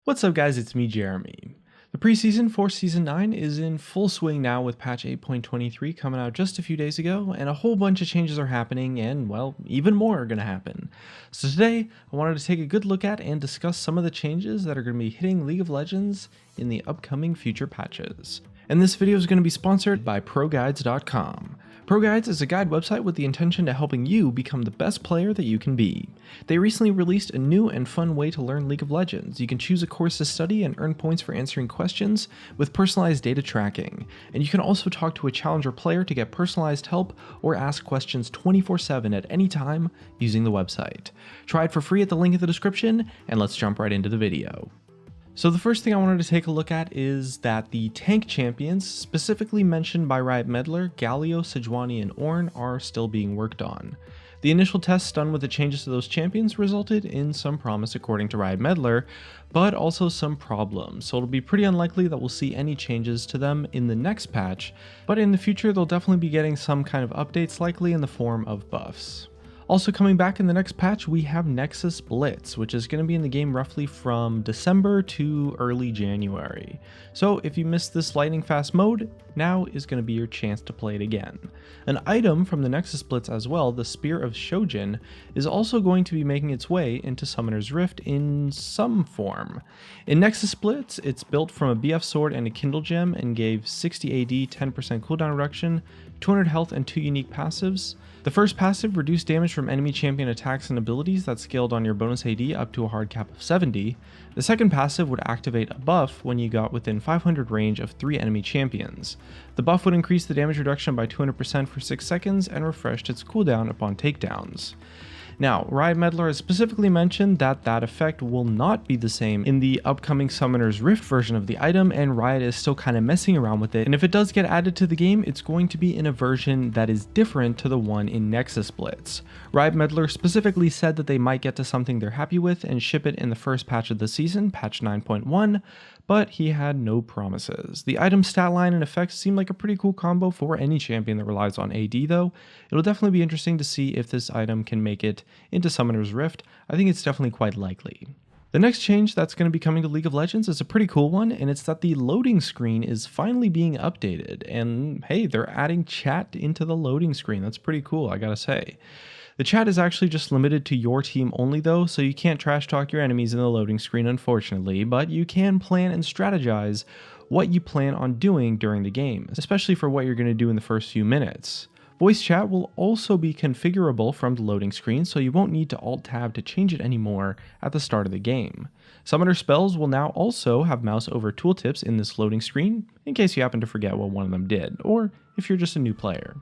What's up guys, it's me Jeremy. The preseason for Season 9 is in full swing now with patch 8.23 coming out just a few days ago, and a whole bunch of changes are happening and, well, even more are going to happen. So today, I wanted to take a good look at and discuss some of the changes that are going to be hitting League of Legends in the upcoming future patches. And this video is going to be sponsored by ProGuides.com. ProGuides is a guide website with the intention of helping you become the best player that you can be. They recently released a new and fun way to learn League of Legends. You can choose a course to study and earn points for answering questions with personalized data tracking. And you can also talk to a challenger player to get personalized help or ask questions 24/7 at any time using the website. Try it for free at the link in the description, and let's jump right into the video. So the first thing I wanted to take a look at is that the tank champions, specifically mentioned by Riot Meddler, Galio, Sejuani, and Ornn, are still being worked on. The initial tests done with the changes to those champions resulted in some promise according to Riot Meddler, but also some problems, so it'll be pretty unlikely that we'll see any changes to them in the next patch, but in the future they'll definitely be getting some kind of updates, likely in the form of buffs. Also coming back in the next patch, we have Nexus Blitz, which is going to be in the game roughly from December to early January. So if you missed this lightning fast mode, now is going to be your chance to play it again. An item from the Nexus Blitz as well, the Spear of Shojin, is also going to be making its way into Summoner's Rift in some form. In Nexus Blitz, it's built from a BF sword and a Kindle gem and gave 60 AD, 10% cooldown reduction, 200 health, and 2 unique passives. The first passive reduced damage from enemy champion attacks and abilities that scaled on your bonus AD up to a hard cap of 70. The second passive would activate a buff when you got within 500 range of 3 enemy champions. The buff would increase the damage reduction by 200% for 6 seconds and refreshed its cooldown upon takedowns. Now, Riot Meddler has specifically mentioned that that effect will not be the same in the upcoming Summoner's Rift version of the item, and Riot is still kind of messing around with it, and if it does get added to the game, it's going to be in a version that is different to the one in Nexus Blitz. Riot Meddler specifically said that they might get to something they're happy with and ship it in the first patch of the season, patch 9.1, but he had no promises. The item stat line and effects seem like a pretty cool combo for any champion that relies on AD though. It'll definitely be interesting to see if this item can make it into Summoner's Rift. I think it's definitely quite likely. The next change that's going to be coming to League of Legends is a pretty cool one, and it's that the loading screen is finally being updated, and hey, they're adding chat into the loading screen. That's pretty cool, I gotta say. The chat is actually just limited to your team only though, so you can't trash talk your enemies in the loading screen unfortunately, but you can plan and strategize what you plan on doing during the game, especially for what you're going to do in the first few minutes. Voice chat will also be configurable from the loading screen, so you won't need to Alt-Tab to change it anymore at the start of the game. Summoner spells will now also have mouse over tooltips in this loading screen, in case you happen to forget what one of them did, or if you're just a new player.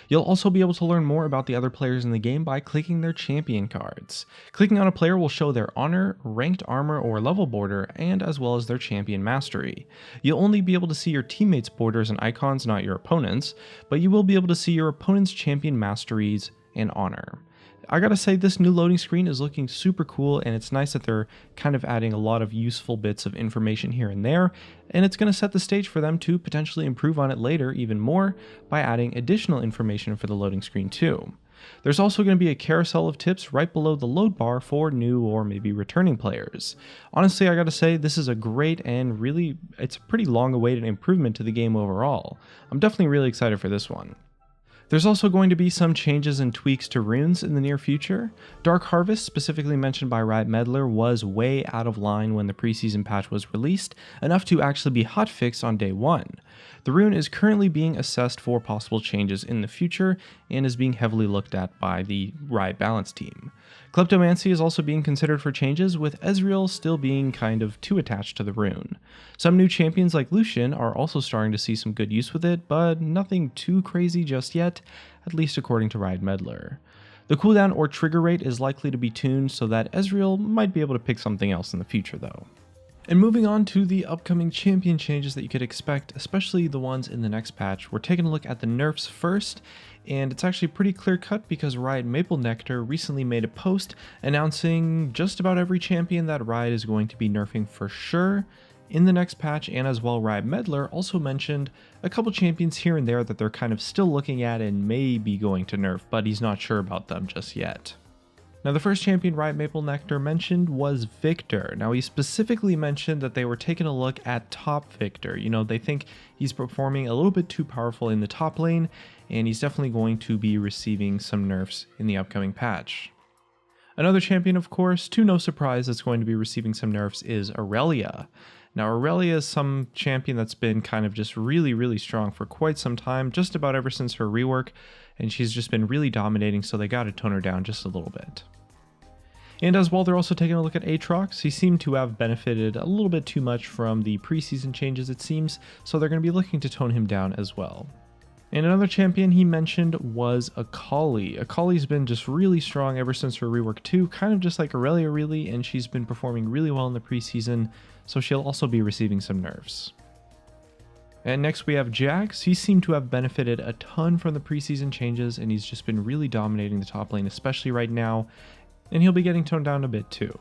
You'll also be able to learn more about the other players in the game by clicking their champion cards. Clicking on a player will show their honor, ranked armor or level border, and as well as their champion mastery. You'll only be able to see your teammates' borders and icons, not your opponents, but you will be able to see your opponent's champion masteries and honor. I gotta say, this new loading screen is looking super cool, and it's nice that they're kind of adding a lot of useful bits of information here and there, and it's going to set the stage for them to potentially improve on it later even more by adding additional information for the loading screen too. There's also going to be a carousel of tips right below the load bar for new or maybe returning players. Honestly, I gotta say, this is a great and really, it's a pretty long awaited improvement to the game overall. I'm definitely really excited for this one. There's also going to be some changes and tweaks to runes in the near future. Dark Harvest, specifically mentioned by Riot Meddler, was way out of line when the preseason patch was released, enough to actually be hotfixed on day one. The rune is currently being assessed for possible changes in the future and is being heavily looked at by the Riot Balance team. Kleptomancy is also being considered for changes, with Ezreal still being kind of too attached to the rune. Some new champions like Lucian are also starting to see some good use with it, but nothing too crazy just yet, at least according to Riot Meddler. The cooldown or trigger rate is likely to be tuned so that Ezreal might be able to pick something else in the future though. And moving on to the upcoming champion changes that you could expect, especially the ones in the next patch, we're taking a look at the nerfs first, and it's actually pretty clear cut because Riot Maple Nectar recently made a post announcing just about every champion that Riot is going to be nerfing for sure in the next patch, and as well Riot Meddler also mentioned a couple champions here and there that they're kind of still looking at and may be going to nerf, but he's not sure about them just yet. Now, the first champion Riot Maple Nectar mentioned was Victor. Now, he specifically mentioned that they were taking a look at top Victor. You know, they think he's performing a little bit too powerful in the top lane, and he's definitely going to be receiving some nerfs in the upcoming patch. Another champion, of course, to no surprise, that's going to be receiving some nerfs is Aurelia. Now, Aurelia is some champion that's been kind of just really strong for quite some time, just about ever since her rework, and she's just been really dominating, so they gotta tone her down just a little bit. And as well, they're also taking a look at Aatrox. He seemed to have benefited a little bit too much from the preseason changes, it seems, so they're going to be looking to tone him down as well. And another champion he mentioned was Akali. Akali's been just really strong ever since her rework 2, kind of just like Aurelia really, and she's been performing really well in the preseason, so she'll also be receiving some nerfs. And next we have Jax. He seemed to have benefited a ton from the preseason changes, and he's just been really dominating the top lane, especially right now, and he'll be getting toned down a bit too.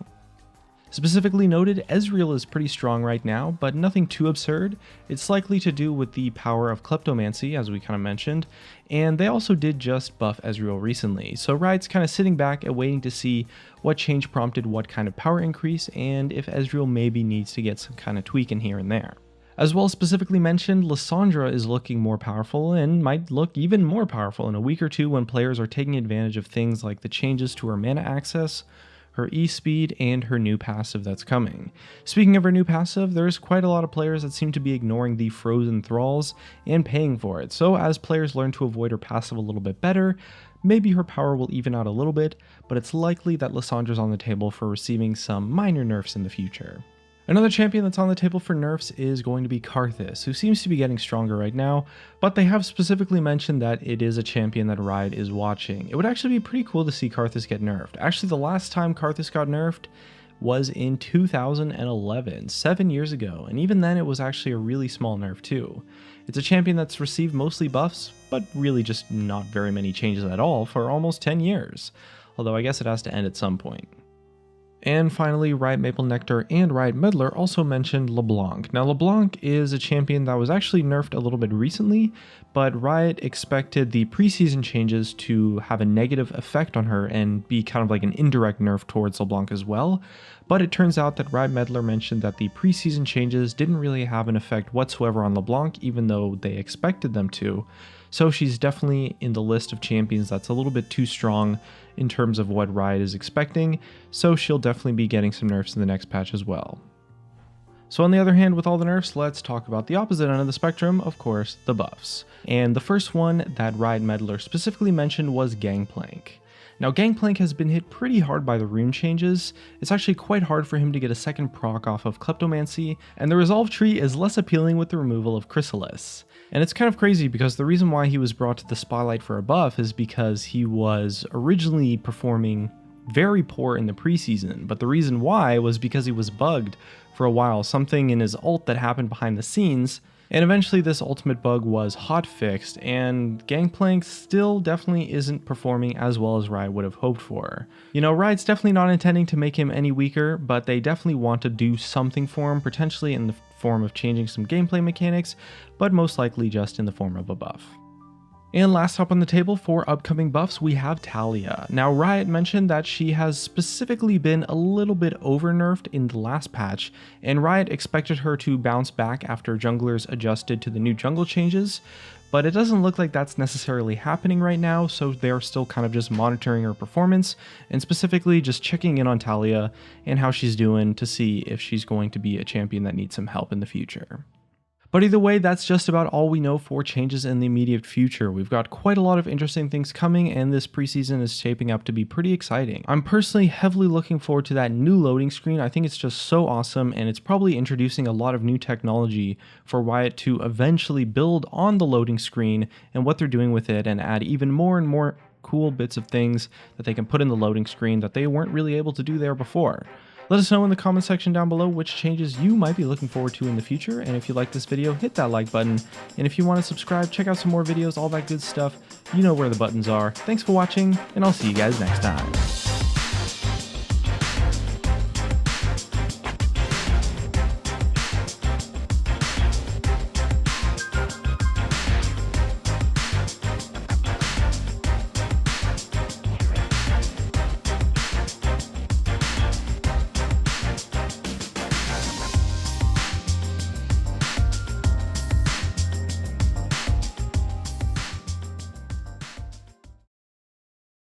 Specifically noted, Ezreal is pretty strong right now, but nothing too absurd. It's likely to do with the power of Kleptomancy, as we kind of mentioned, and they also did just buff Ezreal recently, so Riot's kind of sitting back and waiting to see what change prompted what kind of power increase, and if Ezreal maybe needs to get some kind of tweak in here and there. As well, specifically mentioned, Lissandra is looking more powerful and might look even more powerful in a week or two when players are taking advantage of things like the changes to her mana access, her E-speed, and her new passive that's coming. Speaking of her new passive, there's quite a lot of players that seem to be ignoring the Frozen Thralls and paying for it, so as players learn to avoid her passive a little bit better, maybe her power will even out a little bit, but it's likely that Lissandra's on the table for receiving some minor nerfs in the future. Another champion that's on the table for nerfs is going to be Karthus, who seems to be getting stronger right now, but they have specifically mentioned that it is a champion that Riot is watching. It would actually be pretty cool to see Karthus get nerfed. Actually, the last time Karthus got nerfed was in 2011, 7 years ago, and even then it was actually a really small nerf too. It's a champion that's received mostly buffs, but really just not very many changes at all for almost 10 years, although I guess it has to end at some point. And finally, Riot Maple Nectar and Riot Meddler also mentioned LeBlanc. Now, LeBlanc is a champion that was actually nerfed a little bit recently, but Riot expected the preseason changes to have a negative effect on her and be kind of like an indirect nerf towards LeBlanc as well. But it turns out that Riot Meddler mentioned that the preseason changes didn't really have an effect whatsoever on LeBlanc, even though they expected them to. So she's definitely in the list of champions that's a little bit too strong in terms of what Riot is expecting, so she'll definitely be getting some nerfs in the next patch as well. So on the other hand, with all the nerfs, let's talk about the opposite end of the spectrum, of course, the buffs. And the first one that Riot Meddler specifically mentioned was Gangplank. Now, Gangplank has been hit pretty hard by the rune changes. It's actually quite hard for him to get a second proc off of Kleptomancy, and the Resolve tree is less appealing with the removal of Chrysalis. And it's kind of crazy because the reason why he was brought to the spotlight for a buff is because he was originally performing very poor in the preseason, but the reason why was because he was bugged for a while, something in his ult that happened behind the scenes, and eventually this ultimate bug was hotfixed, and Gangplank still definitely isn't performing as well as Riot would have hoped for. You know, Riot's definitely not intending to make him any weaker, but they definitely want to do something for him, potentially in the form of changing some gameplay mechanics, but most likely just in the form of a buff. And last up on the table for upcoming buffs, we have Talia. Now, Riot mentioned that she has specifically been a little bit over-nerfed in the last patch, and Riot expected her to bounce back after junglers adjusted to the new jungle changes, but it doesn't look like that's necessarily happening right now, so they're still kind of just monitoring her performance, and specifically just checking in on Talia and how she's doing to see if she's going to be a champion that needs some help in the future. But either way, that's just about all we know for changes in the immediate future. We've got quite a lot of interesting things coming, and this preseason is shaping up to be pretty exciting. I'm personally heavily looking forward to that new loading screen. I think it's just so awesome, and it's probably introducing a lot of new technology for Riot to eventually build on the loading screen and what they're doing with it, and add even more and more cool bits of things that they can put in the loading screen that they weren't really able to do there before. Let us know in the comment section down below which changes you might be looking forward to in the future, and if you like this video, hit that like button, and if you want to subscribe, check out some more videos, all that good stuff. You know where the buttons are. Thanks for watching, and I'll see you guys next time.